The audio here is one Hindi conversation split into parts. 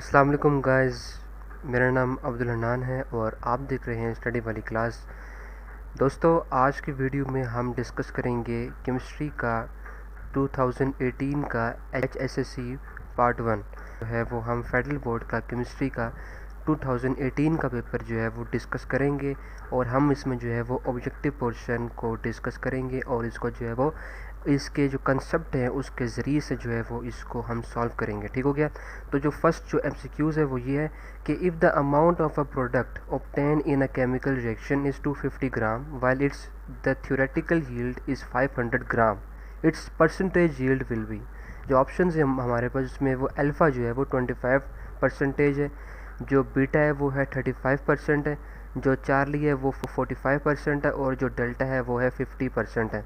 अस्सलाम वालेकुम गाइस, मेरा नाम अब्दुल हन्नान है और आप देख रहे हैं स्टडी वाली क्लास। दोस्तों, आज की वीडियो में हम डिस्कस करेंगे केमिस्ट्री का 2018 का HSSC पार्ट 1 जो है वो हम फेडरल बोर्ड का केमिस्ट्री का 2018 का पेपर जो है वो डिस्कस करेंगे और हम इसमें जो है वो ऑब्जेक्टिव पोर्शन को डिस्कस करेंगे और इसको जो है वो इसके जो कंसेप्ट है उसके ज़रिए से जो है वो इसको हम सॉल्व करेंगे। ठीक हो गया। तो जो फर्स्ट जो MCQs है वो ये है कि if the amount of a product obtain in a chemical reaction is 250 gram while it's the theoretical yield is 500 gram, it's percentage yield will be. जो ऑप्शन है हमारे पास उसमें वो अल्फ़ा जो है वो 25% है, जो बीटा है वो है 35% है, जो चार्ली है वो 45% है और जो डेल्टा है वो है 50% है।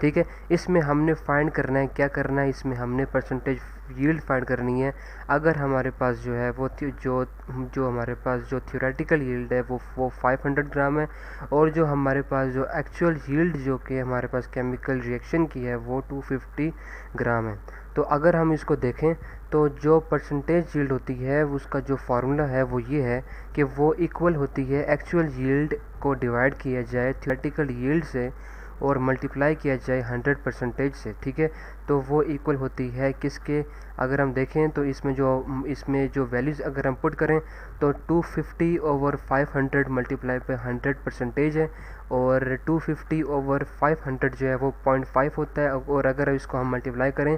ठीक है, इसमें हमने फाइंड करना है, क्या करना है, इसमें हमने परसेंटेज यील्ड फाइंड करनी है। अगर हमारे पास जो है वो जो हमारे पास जो थ्योरेटिकल यील्ड है वो 500 ग्राम है और जो हमारे पास जो एक्चुअल यील्ड जो कि हमारे पास केमिकल रिएक्शन की है वो 250 ग्राम है। तो अगर हम इसको देखें तो जो परसेंटेज यील्ड होती है उसका जो फार्मूला है वो ये है कि वो इक्वल होती है एक्चुअल यील्ड को डिवाइड किया जाए थ्योरेटिकल यील्ड से और मल्टीप्लाई किया जाए 100% से। ठीक है, तो वो इक्वल होती है किसके, अगर हम देखें तो इसमें जो वैल्यूज़ अगर हम पुट करें तो 250 ओवर 500 मल्टीप्लाई पे 100% है और 250 ओवर 500 जो है वो 0.5 होता है और अगर इसको हम मल्टीप्लाई करें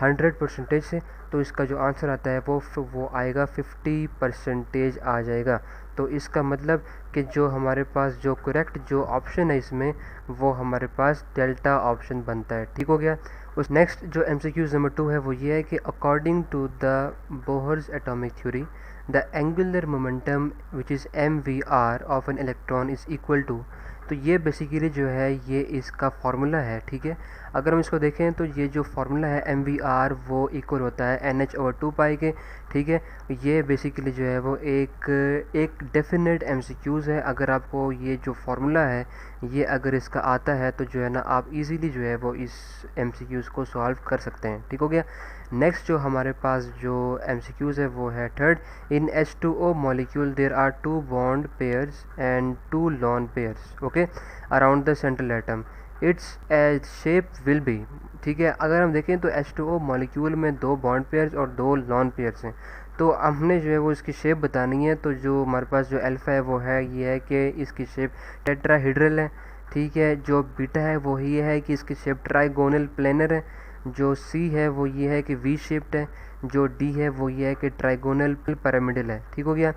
100% से तो इसका जो आंसर आता है वो आएगा 50% आ जाएगा। तो इसका मतलब कि जो हमारे पास जो करेक्ट जो ऑप्शन है इसमें वो हमारे पास डेल्टा ऑप्शन बनता है। ठीक हो गया। उस नेक्स्ट जो MCQ नंबर 2 है वो ये है कि according to the Bohr's atomic theory the angular momentum which is MVR of an electron is equal to. तो ये बेसिकली जो है ये इसका फार्मूला है। ठीक है, अगर हम इसको देखें तो ये जो फार्मूला है MVR वो इक्वल होता है NH/2 के। ठीक है, ये बेसिकली जो है वो एक डेफिनेट MCQs है। अगर आपको ये जो फार्मूला है ये अगर इसका आता है तो जो है ना आप इजीली जो है वो इस MCQs को सॉल्व कर सकते हैं। ठीक हो गया। नेक्स्ट जो हमारे पास जो MCQs है वो है third, in H2O molecule there are 2 bond pairs and 2 lone pairs okay around the central atom, its as shape will be. ठीक है, अगर हम देखें तो H2O मॉलिक्यूल में 2 बॉन्ड पेयर्स और 2 लॉन पेयर्स हैं, तो हमने जो है वो इसकी शेप बतानी है। तो जो हमारे पास जो अल्फ़ा है वो है ये है कि इसकी शेप टेट्राहेड्रल है। ठीक है, जो बीटा है वो ये है कि इसकी शेप ट्राइगोनल प्लेनर है, जो सी है वो ये है कि वी शेप्ड है, जो डी है वो ये है कि ट्राइगोनल पिरामिडल है। ठीक हो गया।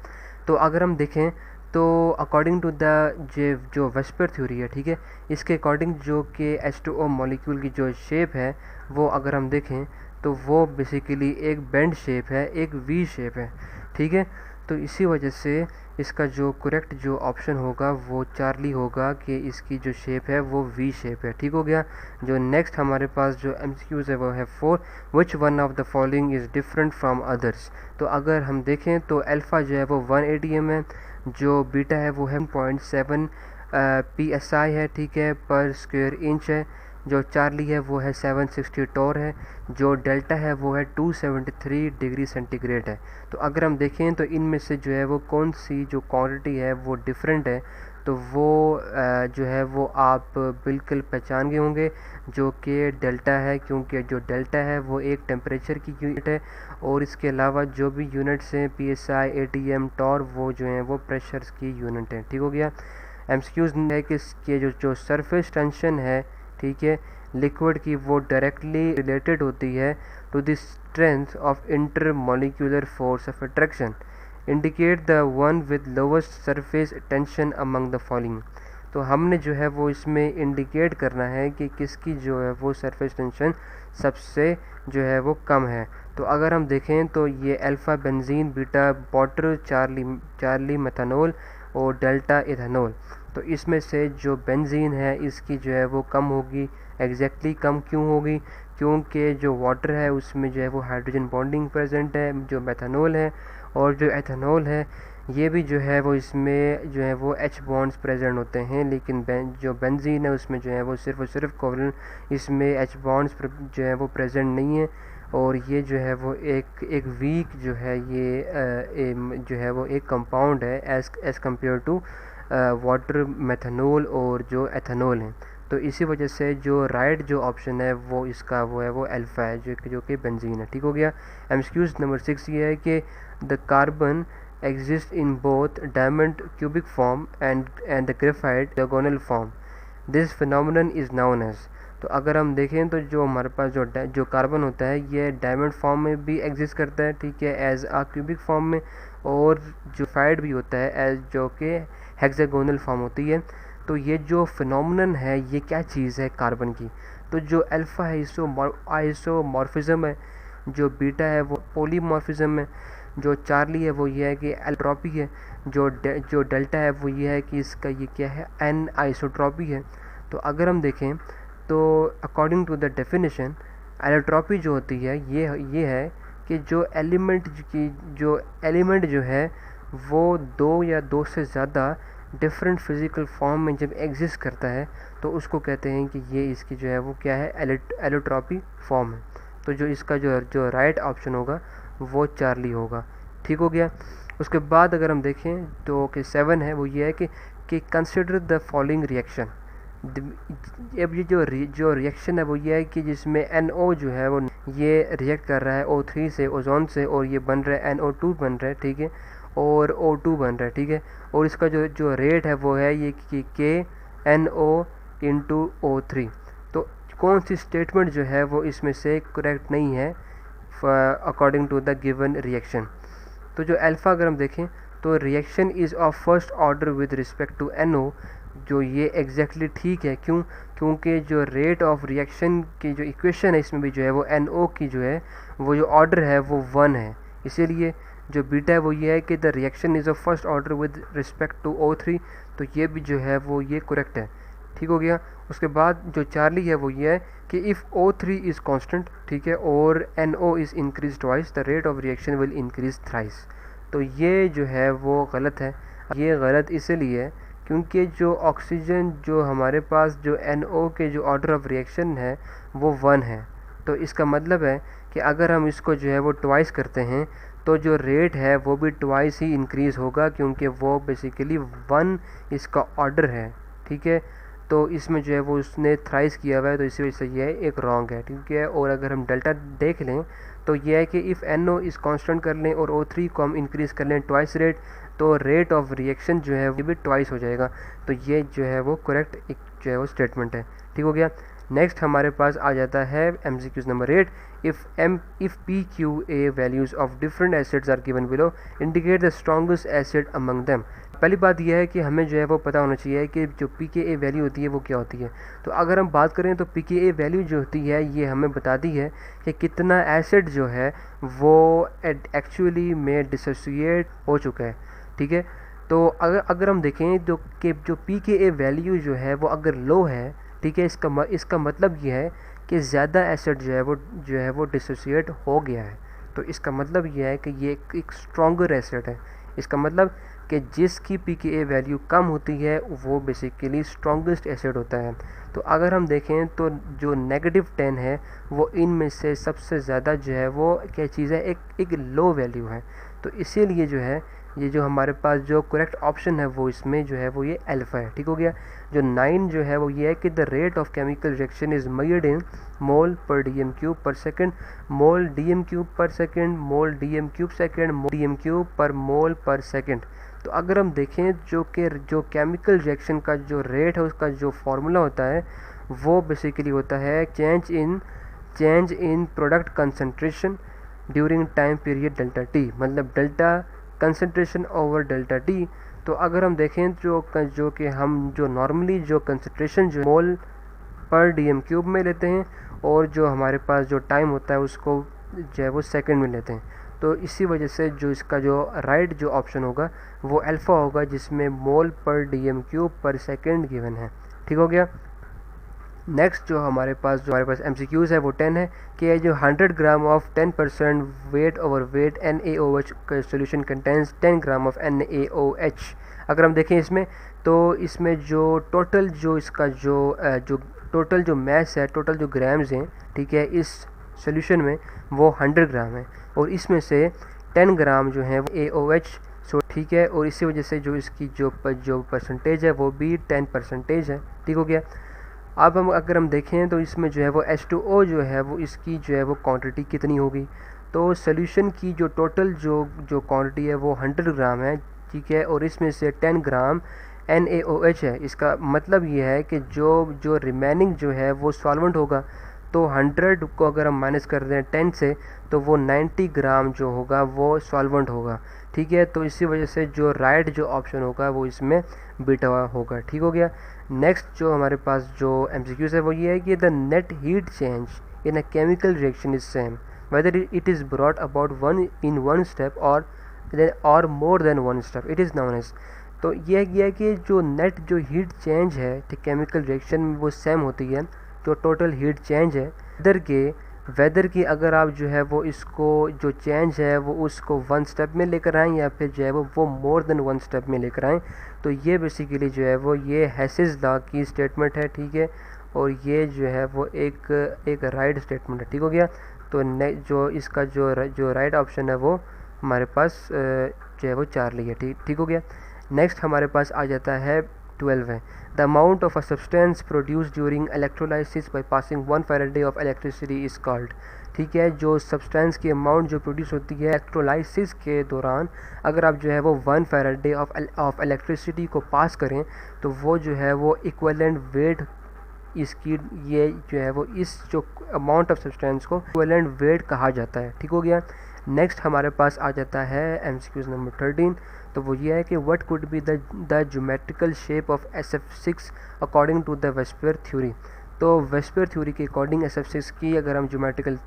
तो अगर हम देखें तो अकॉर्डिंग टू द जो वेस्पर थ्योरी है, ठीक है, इसके अकॉर्डिंग जो कि H2O मॉलिक्यूल की जो शेप है वो अगर हम देखें तो वो बेसिकली एक बेंड शेप है, एक वी शेप है। ठीक है, तो इसी वजह से इसका जो करेक्ट जो ऑप्शन होगा वो चार्ली होगा कि इसकी जो शेप है वो वी शेप है। ठीक हो गया। जो नेक्स्ट हमारे पास जो MCQs है वो है 4, which one of the following is different from others. तो अगर हम देखें तो अल्फ़ा जो है वो 1 ATM है, जो बीटा है वो है 0.7 PSI है, ठीक है, पर स्क्वायर इंच है, जो चार्ली है वो है 760 टॉर है, जो डेल्टा है वो है 273 डिग्री सेंटीग्रेड है। तो अगर हम देखें तो इनमें से जो है वो कौन सी जो क्वांटिटी है वो डिफरेंट है, तो वो जो है वो आप बिल्कुल पहचान गए होंगे जो कि डेल्टा है, क्योंकि जो डेल्टा है वो एक टेम्परेचर की यूनिट है और इसके अलावा जो भी यूनिट्स हैं PSI ATM टॉर वो जो हैं वो प्रेशर्स की यूनिट है। ठीक हो गया। MCQs है कि इसके जो सरफेस टेंशन है, ठीक है, लिक्विड की वो डायरेक्टली रिलेटेड होती है to the strength of intermolecular force of attraction, indicate the one with lowest surface tension among the following. तो हमने जो है वो इसमें इंडिकेट करना है कि किसकी जो है वो सरफेस टेंशन सबसे जो है वो कम है। तो अगर हम देखें तो ये alpha benzene, beta water, Charlie methanol और डेल्टा इथेनॉल। तो इसमें से जो बेंजीन है इसकी जो है वो कम होगी। एग्जैक्टली कम क्यों होगी, क्योंकि जो वाटर है उसमें जो है वो हाइड्रोजन बॉन्डिंग प्रेजेंट है, जो मेथनॉल है और जो एथेनॉल है ये भी जो है वो इसमें जो है वो H बॉन्ड्स प्रेजेंट होते हैं, लेकिन जो बेंजीन है उसमें जो है वो सिर्फ और सिर्फ कोवलेंट इसमें H बॉन्ड्स जो है वो प्रेजेंट नहीं है और ये जो है वो एक वीक जो है ये जो है वो एक कंपाउंड है as compared to water, methanol और जो एथेनॉल है। तो इसी वजह से जो राइट जो ऑप्शन है वो इसका वो है वो अल्फ़ा है, जो कि बेंजीन है। ठीक हो गया। एमसीक्यूज नंबर 6 ये है कि the carbon exist in both diamond cubic form and the graphite diagonal form. This phenomenon is known as। तो अगर हम देखें तो जो हमारे पास जो कार्बन होता है ये डायमंड फॉर्म में भी एग्जिस्ट करता है, ठीक है, एज आ क्यूबिक फॉर्म में, और जो फाइड भी होता है एज जो कि हेक्सागोनल फॉर्म होती है। तो ये जो फिनोमिनन है ये क्या चीज़ है कार्बन की। तो जो अल्फ़ा है आइसोमॉर्फिज्म है, जो बीटा है वो पॉलीमॉर्फिज्म है, जो चार्ली है वो ये है कि एल्ट्रॉपी है, जो डेल्टा है वो ये है कि इसका ये क्या है एन आइसोट्रॉपी है। तो अगर हम देखें तो according to the definition allotropy जो होती है ये है कि जो एलिमेंट जो है वो दो या दो से ज़्यादा डिफरेंट फिज़िकल फॉर्म में जब एग्जिस्ट करता है तो उसको कहते हैं कि ये इसकी जो है वो क्या है एलोट्रॉपी फॉर्म है। तो जो इसका जो राइट ऑप्शन होगा वो चार्ली होगा। ठीक हो गया। उसके बाद अगर हम देखें तो कि 7 है वो ये है कि कंसिडर द फॉलोइंग रिएक्शन। अब ये जो रिएक्शन है वो ये है कि जिसमें NO जो है वो ये रिएक्ट कर रहा है O3 से, ओजोन से, और ये बन रहा है NO2 बन रहा है, ठीक है, और O2 बन रहा है, ठीक है, और इसका जो रेट है वो है ये कि KNO इंटू O3। तो कौन सी स्टेटमेंट जो है वो इसमें से करेक्ट नहीं है according to the given reaction. तो जो अल्फ़ा अगर हम देखें तो reaction is of first order with respect to NO, जो ये एग्जैक्टली ठीक है। क्योंकि जो रेट ऑफ रिएक्शन की जो इक्वेशन है इसमें भी जो है वो NO की जो है वो जो ऑर्डर है वो 1 है। इसीलिए जो बीटा है वो ये है कि the reaction is of first order with respect to O3, तो ये भी जो है वो ये करेक्ट है। ठीक हो गया। उसके बाद जो चार्ली है वो ये है कि इफ़ O3 इज़ कांस्टेंट, ठीक है, और NO is increase twice the rate of reaction will increase thrice. तो ये जो है वो गलत है। ये गलत इसलिए है क्योंकि जो ऑक्सीजन जो हमारे पास जो NO के जो ऑर्डर ऑफ रिएक्शन है वो 1 है। तो इसका मतलब है कि अगर हम इसको जो है वो ट्वाइस करते हैं तो जो रेट है वो भी ट्वाइस ही इंक्रीज़ होगा, क्योंकि वो बेसिकली 1 इसका ऑर्डर है, ठीक है। तो इसमें जो है वो उसने थ्राइस किया हुआ है, तो इसी वजह से ये एक रॉन्ग है, ठीक है। और अगर हम डेल्टा देख लें तो ये है कि इफ़ NO इस कांस्टेंट कर लें और O3 को हम इंक्रीज़ कर लें ट्वाइस रेट, तो रेट ऑफ रिएक्शन जो है वो भी ट्वाइस हो जाएगा। तो ये जो है वो करेक्ट एक जो है वो स्टेटमेंट है। ठीक हो गया। नेक्स्ट हमारे पास आ जाता है MCQ number 8। If PQA values of different acids are given below, indicate the strongest acid among them. पहली बात यह है कि हमें जो है वो पता होना चाहिए कि जो PKA वैल्यू होती है वो क्या होती है। तो अगर हम बात करें तो PKA वैल्यू जो होती है ये हमें बताती है कि कितना एसिड जो है वो एक्चुअली में डिसोसिएट हो चुका है, ठीक है। तो अगर हम देखें कि जो PKA वैल्यू जो है वो अगर लो है, ठीक है, इसका मतलब ये है कि ज़्यादा एसिड जो है वो डिसोसिएट हो गया है। तो इसका मतलब ये है कि ये एक स्ट्रॉन्गर एसिड है। इसका मतलब कि जिसकी PKA वैल्यू कम होती है वो बेसिकली स्ट्रॉन्गेस्ट एसिड होता है। तो अगर हम देखें तो जो -10 है वो इनमें से सबसे ज़्यादा जो है वो क्या चीज़ है, एक लो वैल्यू है। तो इसीलिए जो है ये जो हमारे पास जो करेक्ट ऑप्शन है वो इसमें जो है वो ये अल्फ़ा है। ठीक हो गया। जो 9 जो है वो ये है कि the rate of chemical reaction is measured in mole per dm cube per second, mole dm cube per second, mole dm cube second, dm cube per mole पर सेकेंड। तो अगर हम देखें जो केमिकल रिएक्शन का जो रेट है उसका जो फार्मूला होता है वो बेसिकली होता है change in product concentration during time period delta t, मतलब delta concentration over delta t. तो अगर हम देखें जो कि हम जो नॉर्मली जो कंसंट्रेशन जो मोल पर dm क्यूब में लेते हैं और जो हमारे पास जो टाइम होता है उसको जो है वो सेकंड में लेते हैं। तो इसी वजह से जो इसका जो राइट जो ऑप्शन होगा वो अल्फ़ा होगा, जिसमें मोल पर dm क्यूब पर सेकंड गिवन है। ठीक हो गया। नेक्स्ट जो हमारे पास MCQs है वो 10 है कि जो 100 gram of 10% weight over weight NaOH का solution contains 10 gram of NaOH। अगर हम देखें इसमें तो इसमें जो टोटल जो इसका जो टोटल जो मैस है, टोटल जो ग्राम्स हैं, ठीक है, इस सोल्यूशन में वो 100 ग्राम है, और इसमें से 10 ग्राम जो है वो AOH, सो ठीक है, और इसी वजह से जो इसकी जो परसेंटेज है वो भी 10% है। ठीक हो गया। अब अगर हम देखें तो इसमें जो है वो H2O जो है वो इसकी जो है वो क्वांटिटी कितनी होगी, तो सोल्यूशन की जो टोटल जो क्वांटिटी है वो 100 ग्राम है, ठीक है, और इसमें से 10 ग्राम NaOH है। इसका मतलब ये है कि जो रिमेनिंग जो है वो सॉल्वेंट होगा, तो 100 को अगर हम माइनस कर दें 10 से, तो वो 90 ग्राम जो होगा वो सॉल्वेंट होगा। ठीक है, तो इसी वजह से जो राइट जो ऑप्शन होगा वो इसमें बीटा होगा। ठीक हो गया। नेक्स्ट जो हमारे पास जो MCQs है वो ये है कि the net heat change in a chemical reaction is same whether it is brought about one step और more than one step, it is known as. तो ये है कि जो नेट जो हीट चेंज है ठीक केमिकल रिएक्शन में वो सेम होती है जो टोटल हीट चेंज है वेदर की अगर आप जो है वो इसको जो चेंज है वो उसको वन स्टेप में लेकर आएँ या फिर जो है वो मोर देन वन स्टेप में लेकर आएँ। तो ये बेसिकली जो है वो ये हेसिस लॉ की स्टेटमेंट है। ठीक है, और ये जो है वो एक राइट स्टेटमेंट है। ठीक हो गया। तो जो इसका जो राइट ऑप्शन है वो हमारे पास जो है वो चार्ली है। ठीक हो गया। नेक्स्ट हमारे पास आ जाता है 12 है। The amount of a substance produce during electrolysis by passing 1 Faraday of electricity is called. ठीक है, जो सब्सटेंस की अमाउंट जो प्रोड्यूस होती है इलेक्ट्रोलाइसिस के दौरान, अगर आप जो है वो 1 फैराडे ऑफ इलेक्ट्रिसिटी को पास करें, तो वो जो है वो इक्विवेलेंट वेट इसकी ये जो है वो इस जो अमाउंट ऑफ सब्सटेंस को इक्विवेलेंट वेट कहा जाता है। ठीक हो गया। नेक्स्ट हमारे पास आ जाता है MCQs नंबर 13। तो वो ये है कि what could be the geometrical shape of SF6 according to the VSEPR theory. तो वेस्पर थ्योरी के अकॉर्डिंग SF6 की अगर हम ज्योमेट्रिकल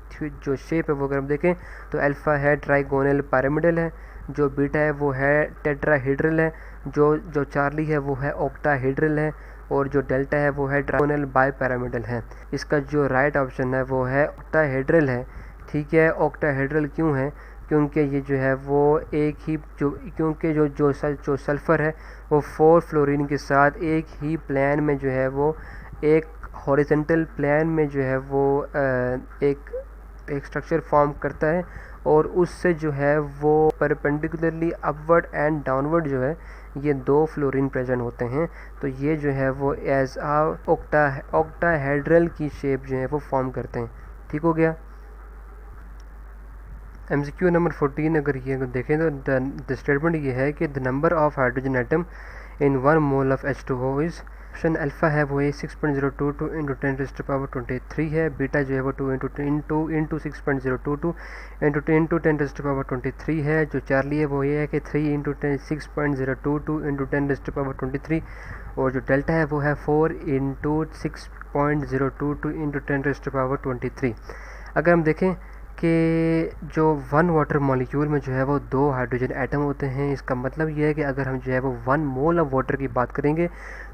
जो शेप है वो अगर हम देखें तो अल्फ़ा है ट्राइगोनल पिरामिडल है, जो बीटा है वो है टेट्राहेड्रल है, जो चार्ली है वो है ऑक्टाहेड्रल है, और जो डेल्टा है वो है ट्राइगोनल बाइपिरामिडल है। इसका जो राइट ऑप्शन है वो है ऑक्टाहेड्रल है। ठीक है, ऑक्टाहेड्रल क्यों है, क्योंकि ये जो है वो एक ही क्योंकि जो सल्फ़र है वो 4 फ्लोरीन के साथ एक ही प्लेन में जो है वो एक हॉरिजॉन्टल प्लेन में जो है वो एक स्ट्रक्चर फॉर्म करता है, और उससे जो है वो परपेंडिकुलरली अपवर्ड एंड डाउनवर्ड जो है ये 2 फ्लोरीन प्रेजेंट होते हैं। तो ये जो है वो एज ऑक्टाहेड्रल की शेप जो है वो फॉर्म करते हैं। ठीक हो गया। MCQ नंबर 14 अगर ये देखें तो द स्टेटमेंट ये है कि the number of hydrogen atom in 1 mole of H2O is, option alpha है वो 6.022 इंटू 10⁻23 है, बीटा जो है वो 2 इंटू 6.022 इंटू 10⁻23 है, जो चार्ली है वो ये है कि 3 इंटू 6.022 इंटू 10⁻23, और जो डेल्टा है वो है 4 इंटू 6.022 इंटू 10⁻23। अगर हम देखें कि जो 1 वाटर मॉलिक्यूल में जो है वो 2 हाइड्रोजन एटम होते हैं, इसका मतलब ये है कि अगर हम जो है वो 1 मोल ऑफ वाटर की बात करेंगे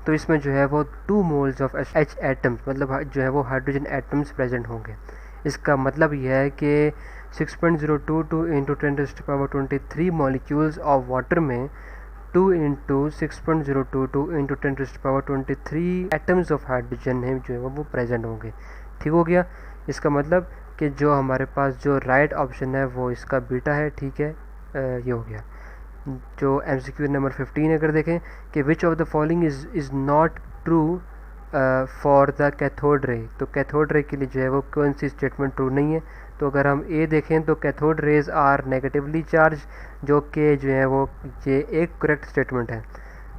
तो इसमें जो है वो 2 मोल्स ऑफ H एटम्स मतलब जो है वो हाइड्रोजन एटम्स प्रेजेंट होंगे। इसका मतलब यह है कि 6.022 इंटू 10⁻23 मॉलिक्यूल्स ऑफ वाटर में 2 into 6.022 into 10⁻23 atoms of hydrogen है जो है वो प्रेजेंट होंगे। ठीक हो गया। इसका मतलब कि जो हमारे पास जो राइट ऑप्शन है वो इसका बीटा है। ठीक है, ये हो गया। जो MCQ नंबर 15 अगर देखें कि which of the following is not true for the cathode ray, तो कैथोड रे के लिए जो है वो कौन सी स्टेटमेंट ट्रू नहीं है। तो अगर हम ए देखें तो cathode rays are negatively charged, जो कि जो है वो ये एक करेक्ट स्टेटमेंट है।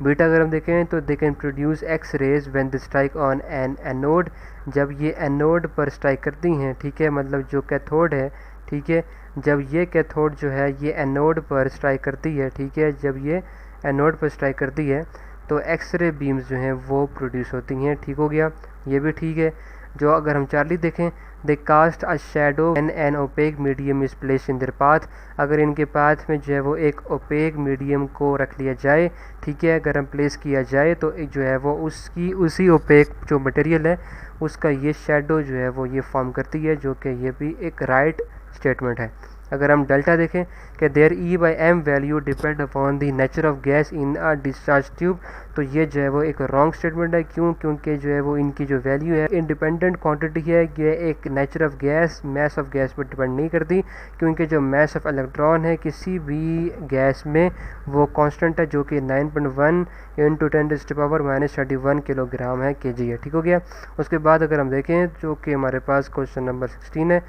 बीटा अगर हम देखें तो they can produce X rays when they strike on an anode, जब ये एनोड पर स्ट्राइक करती हैं। ठीक है, मतलब जो कैथोड है, ठीक है, जब ये कैथोड जो है ये एनोड पर स्ट्राइक करती है, ठीक है, जब ये एनोड पर स्ट्राइक करती है तो एक्सरे बीम्स जो हैं वो प्रोड्यूस होती हैं। ठीक हो गया, ये भी ठीक है। जो अगर हम चार्ली देखें, they cast a shadow an opaque medium is place in their path, अगर इनके पाथ में जो है वो एक ओपेक मीडियम को रख लिया जाए, ठीक है, अगर हम प्लेस किया जाए तो एक जो है वो उसी ओपेक जो मटेरियल है उसका ये शैडो जो है वो ये फॉर्म करती है, जो कि ये भी एक राइट स्टेटमेंट है। अगर हम डेल्टा देखें कि there e by m value depend upon the nature of gas in a discharge tube, तो ये जो है वो एक रॉन्ग स्टेटमेंट है। क्यों? क्योंकि जो है वो इनकी जो वैल्यू है इंडिपेंडेंट क्वांटिटी है, ये एक nature of gas mass of gas पर डिपेंड नहीं करती, क्योंकि जो मैस ऑफ इलेक्ट्रॉन है किसी भी गैस में वो कांस्टेंट है, जो कि 9.1 इंटू 10⁻⁻31 किलोग्राम है kg है। ठीक हो गया। उसके बाद अगर हम देखें जो कि हमारे पास क्वेश्चन नंबर 16 है,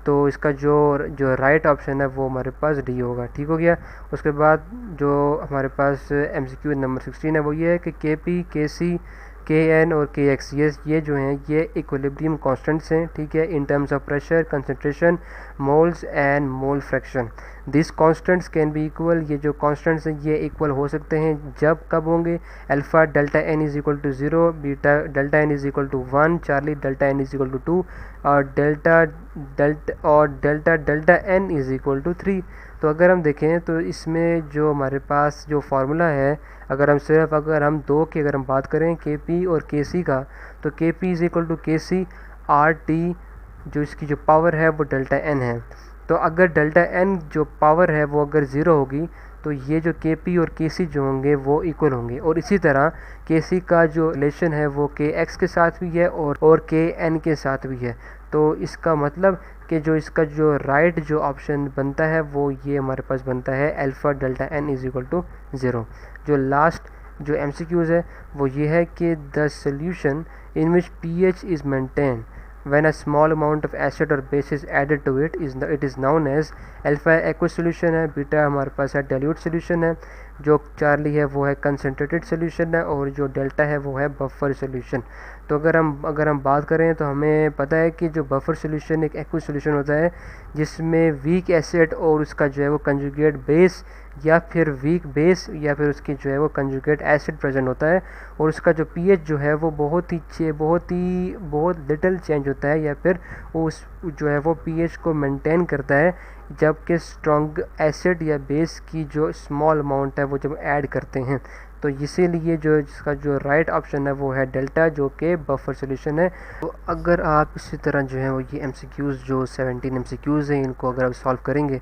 तो इसका जो राइट ऑप्शन है वो हमारे पास डी होगा। ठीक हो गया। उसके बाद जो हमारे पास MCQ नंबर 16 है वो ये है कि KP, KC, KN और KX ये जो हैं ये इक्विलिब्रियम कांस्टेंट्स हैं। ठीक है, in terms of pressure, concentration, moles and mole fraction. This constants can be equal, ये जो कांस्टेंट्स हैं ये इक्वल हो सकते हैं जब कब होंगे? Alpha delta n is equal to 0, beta delta n is equal to 1, Charlie delta n is equal to 2 और delta delta n is equal to 3। तो अगर हम देखें तो इसमें जो हमारे पास जो फार्मूला है, अगर हम दो की अगर हम बात करें KP और KC का, तो KP is equal to KC RT, जो इसकी जो पावर है वो डेल्टा n है। तो अगर डेल्टा n जो पावर है वो अगर 0 होगी तो ये जो KP और KC जो होंगे वो इक्वल होंगे। और इसी तरह KC का जो रिलेशन है वो KX के साथ भी है और KN के साथ भी है। तो इसका मतलब कि जो इसका जो राइट जो ऑप्शन बनता है वो ये हमारे पास बनता है alpha delta n is equal to 0। जो लास्ट जो MCQs है वो ये है कि the solution in which pH is maintain when a small amount of acid or base is added to it is known as alpha aqueous solution है, बीटा हमारे पास है डाइल्यूट सोल्यूशन है, जो चार्ली है वो है कंसनट्रेटेड सोल्यूशन है और जो डेल्टा है वो है बफर सोल्यूशन। तो अगर हम बात करें तो हमें पता है कि जो बफर सोल्यूशन एक एक्वस सोल्यूशन होता है जिसमें वीक एसिड और उसका जो है वो कंजुगेट बेस या फिर वीक बेस या फिर उसकी जो है वो कंजुगेट एसिड प्रेजेंट होता है और उसका जो pH जो है वो बहुत लिटिल चेंज होता है या फिर उस जो है वो pH को मेंटेन करता है, जबकि स्ट्रॉन्ग एसिड या बेस की जो स्मॉल अमाउंट है वो जब ऐड करते हैं। तो इसीलिए जो जिसका जो राइट ऑप्शन है वो है डेल्टा, जो कि बफर सॉल्यूशन है। तो अगर आप इसी तरह जो है वो ये MCQs जो 17 MCQs हैं इनको अगर आप सॉल्व करेंगे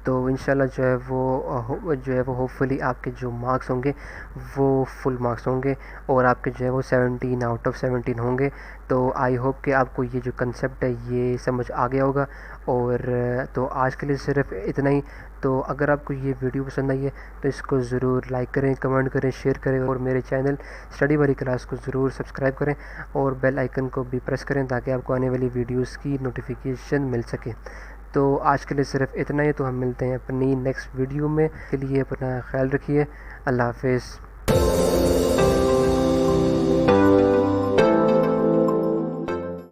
तो इंशाल्लाह जो है वो होपफुली आपके जो मार्क्स होंगे वो फुल मार्क्स होंगे और आपके जो है वो 17 आउट ऑफ 17 होंगे। तो आई होप कि आपको ये जो कंसेप्ट है ये समझ आ गया होगा। और तो आज के लिए सिर्फ इतना ही। तो अगर आपको ये वीडियो पसंद आई है तो इसको ज़रूर लाइक करें, कमेंट करें, शेयर करें और मेरे चैनल स्टडी वाली क्लास को ज़रूर सब्सक्राइब करें और बेल आइकन को भी प्रेस करें ताकि आपको आने वाली वीडियोस की नोटिफिकेशन मिल सके। तो आज के लिए सिर्फ इतना ही। तो हम मिलते हैं अपनी नेक्स्ट वीडियो में। के लिए अपना ख्याल रखिए। अल्लाह हाफिज़।